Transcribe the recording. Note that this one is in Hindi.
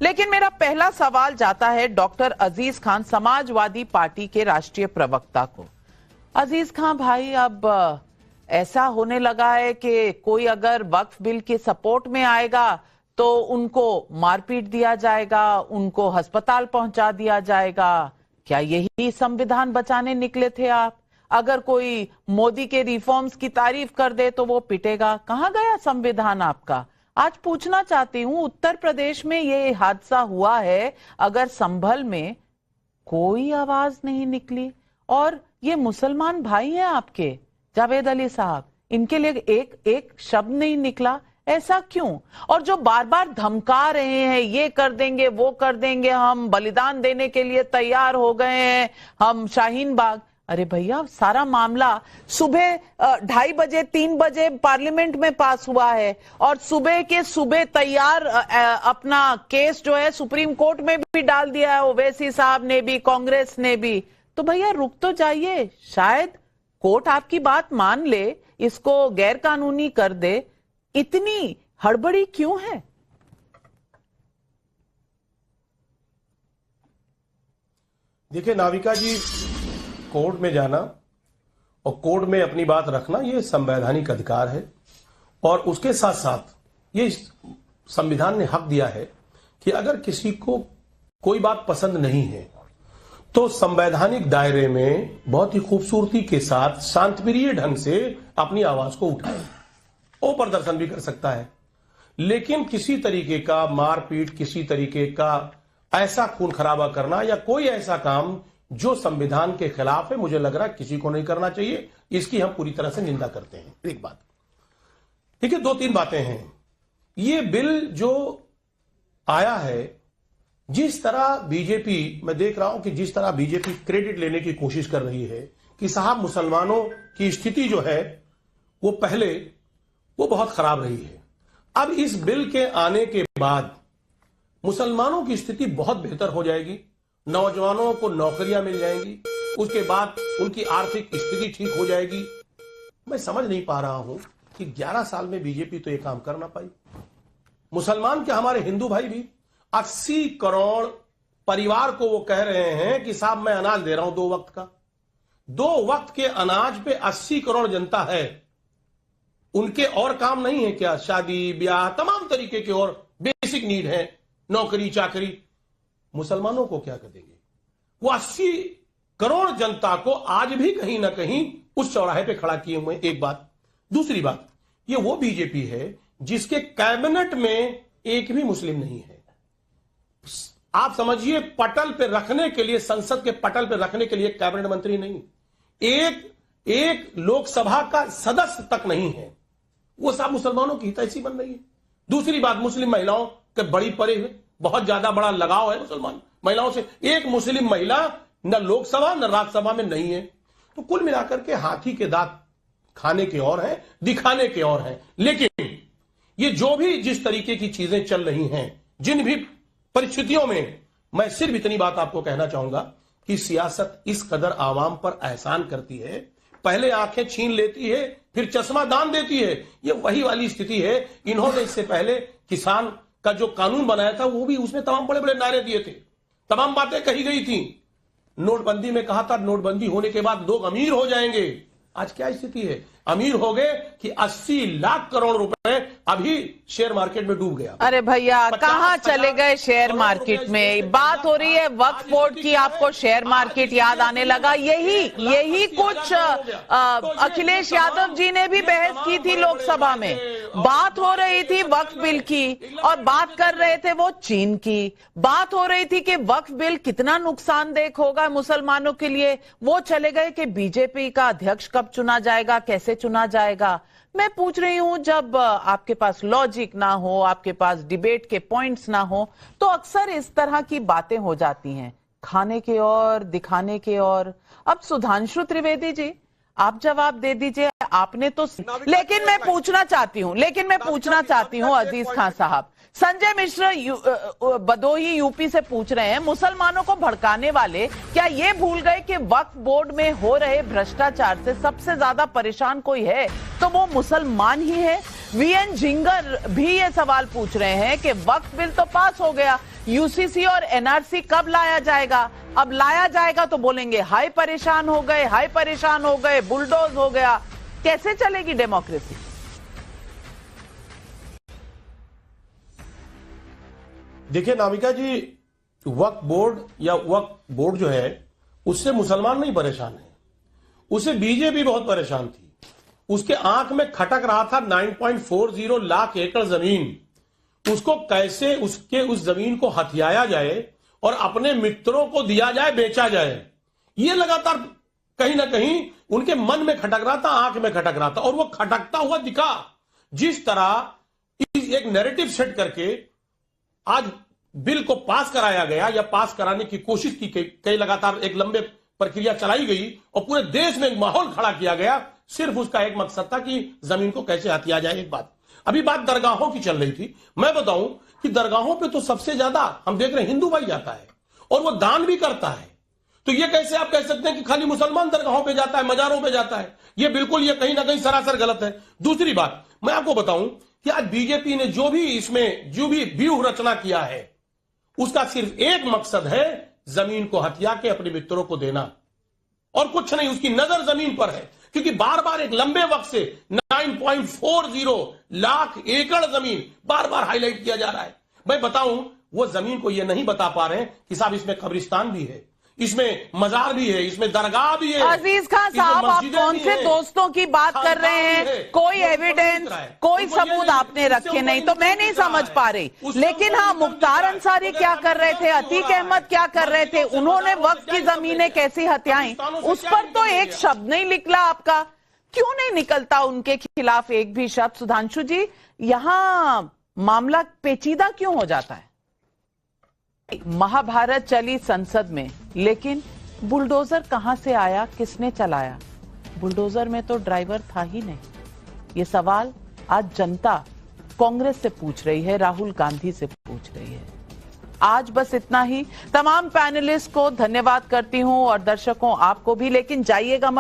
लेकिन मेरा पहला सवाल जाता है डॉक्टर अजीज खान, समाजवादी पार्टी के राष्ट्रीय प्रवक्ता को। अजीज खान भाई, अब ऐसा होने लगा है कि कोई अगर वक्फ बिल के सपोर्ट में आएगा तो उनको मारपीट दिया जाएगा, उनको अस्पताल पहुंचा दिया जाएगा। क्या यही संविधान बचाने निकले थे आप? अगर कोई मोदी के रिफॉर्म्स की तारीफ कर दे तो वो पिटेगा। कहां गया संविधान आपका? आज पूछना चाहती हूं, उत्तर प्रदेश में ये हादसा हुआ है, अगर संभल में कोई आवाज नहीं निकली, और ये मुसलमान भाई हैं आपके जावेद अली साहब, इनके लिए एक शब्द नहीं निकला, ऐसा क्यों? और जो बार बार धमका रहे हैं, ये कर देंगे वो कर देंगे, हम बलिदान देने के लिए तैयार हो गए हैं, हम शाहीन बाग। अरे भैया, सारा मामला सुबह 2:30 बजे 3 बजे पार्लियामेंट में पास हुआ है, और सुबह के सुबह तैयार अपना केस जो है सुप्रीम कोर्ट में भी डाल दिया है ओवैसी साहब ने भी, कांग्रेस ने भी। तो भैया रुक तो जाइए, शायद कोर्ट आपकी बात मान ले, इसको गैर कानूनी कर दे। इतनी हड़बड़ी क्यों है? देखिए नाविका जी, कोर्ट में जाना और कोर्ट में अपनी बात रखना ये संवैधानिक अधिकार है, और उसके साथ साथ ये संविधान ने हक दिया है कि अगर किसी को कोई बात पसंद नहीं है तो संवैधानिक दायरे में बहुत ही खूबसूरती के साथ शांतिप्रिय ढंग से अपनी आवाज को उठाए, वो प्रदर्शन भी कर सकता है। लेकिन किसी तरीके का मारपीट, किसी तरीके का ऐसा खून खराबा करना या कोई ऐसा काम जो संविधान के खिलाफ है, मुझे लग रहा है किसी को नहीं करना चाहिए। इसकी हम पूरी तरह से निंदा करते हैं। एक बात, ठीक है, 2-3 बातें हैं। ये बिल जो आया है, जिस तरह बीजेपी, मैं देख रहा हूं कि जिस तरह बीजेपी क्रेडिट लेने की कोशिश कर रही है कि साहब मुसलमानों की स्थिति जो है वो पहले वो बहुत खराब रही है, अब इस बिल के आने के बाद मुसलमानों की स्थिति बहुत बेहतर हो जाएगी, नौजवानों को नौकरियां मिल जाएंगी, उसके बाद उनकी आर्थिक स्थिति ठीक हो जाएगी। मैं समझ नहीं पा रहा हूं कि 11 साल में बीजेपी तो ये काम कर ना पाई। मुसलमान के हमारे हिंदू भाई भी 80 करोड़ परिवार को वो कह रहे हैं कि साहब मैं अनाज दे रहा हूं 2 वक्त का। 2 वक्त के अनाज पे 80 करोड़ जनता है, उनके और काम नहीं है क्या? शादी ब्याह, तमाम तरीके के और बेसिक नीड है, नौकरी चाकरी। मुसलमानों को क्या कर देंगे? वो 80 करोड़ जनता को आज भी कहीं ना कहीं उस चौराहे पे खड़ा किए हुए। एक बात। दूसरी बात, ये वो बीजेपी है जिसके कैबिनेट में एक भी मुस्लिम नहीं है। आप समझिए, पटल पे रखने के लिए, संसद के पटल पे रखने के लिए कैबिनेट मंत्री नहीं, एक लोकसभा का सदस्य तक नहीं है। वो सब मुसलमानों की हितैषी बन रही है। दूसरी बात, मुस्लिम महिलाओं के बड़ी परे हुए बहुत ज्यादा बड़ा लगाव है मुसलमान महिलाओं से। एक मुस्लिम महिला न लोकसभा न राज्यसभा में नहीं है। तो कुल मिलाकर के हाथी के दांत खाने के और हैं, दिखाने के और हैं। लेकिन ये जो भी जिस तरीके की चीजें चल रही हैं, जिन भी परिस्थितियों में, मैं सिर्फ इतनी बात आपको कहना चाहूंगा कि सियासत इस कदर आवाम पर एहसान करती है, पहले आंखें छीन लेती है, फिर चश्मा दान देती है। ये वही वाली स्थिति है। इन्होंने इससे पहले किसान का जो कानून बनाया था, वो भी उसमें तमाम बड़े बड़े नारे दिए थे, तमाम बातें कही गई थी। नोटबंदी में कहा था नोटबंदी होने के बाद लोग अमीर हो जाएंगे। आज क्या स्थिति है? अमीर हो गए कि 80 लाख करोड़ रुपए अभी शेयर मार्केट में डूब गया। अरे भैया, कहां चले गए शेयर मार्केट में? बात हो रही है वक्फ बोर्ड की, आपको शेयर मार्केट याद आने लगा। यही कुछ अखिलेश यादव जी ने भी बहस की थी लोकसभा में। बात हो रही थी वक्फ बिल की, और बात कर रहे थे वो चीन की। बात हो रही थी कि वक्फ बिल कितना नुकसानदेह होगा मुसलमानों के लिए। वो चले गए कि बीजेपी का अध्यक्ष कब चुना जाएगा, कैसे चुना जाएगा। मैं पूछ रही हूं, जब आपके पास लॉजिक ना हो, आपके पास डिबेट के पॉइंट्स ना हो, तो अक्सर इस तरह की बातें हो जाती हैं, खाने के और दिखाने के और। अब सुधांशु त्रिवेदी जी, आप जवाब दे दीजिए। आपने तो, लेकिन मैं पूछना चाहती हूं अजीज खान साहब, संजय मिश्र बदोही यूपी से पूछ रहे हैं, मुसलमानों को भड़काने वाले क्या ये भूल गए कि वक्फ बोर्ड में हो रहे भ्रष्टाचार से सबसे ज्यादा परेशान कोई है तो वो मुसलमान ही है। वीएन झिंगर भी ये सवाल पूछ रहे हैं कि वक्फ बिल तो पास हो गया, यूसीसी और एनआरसी कब लाया जाएगा? अब लाया जाएगा तो बोलेंगे हाय परेशान हो गए, हाय परेशान हो गए, बुलडोज हो गया। कैसे चलेगी डेमोक्रेसी? देखिए नाविका जी, वक्फ बोर्ड जो है उससे मुसलमान नहीं परेशान है, उससे बीजेपी बहुत परेशान थी। उसके आंख में खटक रहा था 9.40 लाख एकड़ जमीन, उसको कैसे उस जमीन को हथियाया जाए और अपने मित्रों को दिया जाए, बेचा जाए। ये लगातार कहीं ना कहीं उनके मन में खटक रहा था, आंख में खटक रहा था, और वो खटकता हुआ दिखा। जिस तरह एक नैरेटिव सेट करके आज बिल को पास कराया गया या पास कराने की कोशिश की कई लगातार एक लंबे प्रक्रिया चलाई गई और पूरे देश में एक माहौल खड़ा किया गया, सिर्फ उसका एक मकसद था कि जमीन को कैसे हथिया जाए। एक बात, अभी बात दरगाहों की चल रही थी। मैं बताऊं कि दरगाहों पे तो सबसे ज्यादा हम देख रहे हैं हिंदू भाई जाता है और वो दान भी करता है। तो ये कैसे आप कह सकते हैं कि खाली मुसलमान दरगाहों पे जाता है, मजारों पे जाता है? ये बिल्कुल, ये कहीं ना कहीं सरासर गलत है। दूसरी बात मैं आपको बताऊं कि आज बीजेपी ने जो भी व्यूह रचना किया है, उसका सिर्फ एक मकसद है, जमीन को हथिया के अपने मित्रों को देना, और कुछ नहीं। उसकी नजर जमीन पर है, क्योंकि बार बार एक लंबे वक्त से 9.40 लाख एकड़ जमीन बार बार हाईलाइट किया जा रहा है। मैं बताऊं, वो जमीन को ये नहीं बता पा रहे हैं कि साहब इसमें कब्रिस्तान भी है, इसमें मजार भी है, इसमें दरगाह भी है। अजीज खान साहब, आप कौन से दोस्तों की बात कर रहे हैं? कोई एविडेंस, कोई सबूत आपने रखे नहीं, तो मैं नहीं समझ पा रही। लेकिन हाँ, मुख्तार अंसारी क्या कर रहे थे, अतीक अहमद क्या कर रहे थे, उन्होंने वक्त की जमीनें कैसी हत्याएं, उस पर तो एक शब्द नहीं निकला आपका। क्यों नहीं निकलता उनके खिलाफ एक भी शब्द? सुधांशु जी, यहां मामला पेचीदा क्यों हो जाता है? महाभारत चली संसद में, लेकिन बुलडोजर कहां से आया, किसने चलाया? बुलडोजर में तो ड्राइवर था ही नहीं। ये सवाल आज जनता कांग्रेस से पूछ रही है, राहुल गांधी से पूछ रही है। आज बस इतना ही। तमाम पैनलिस्ट को धन्यवाद करती हूं और दर्शकों आपको भी, लेकिन जाइएगा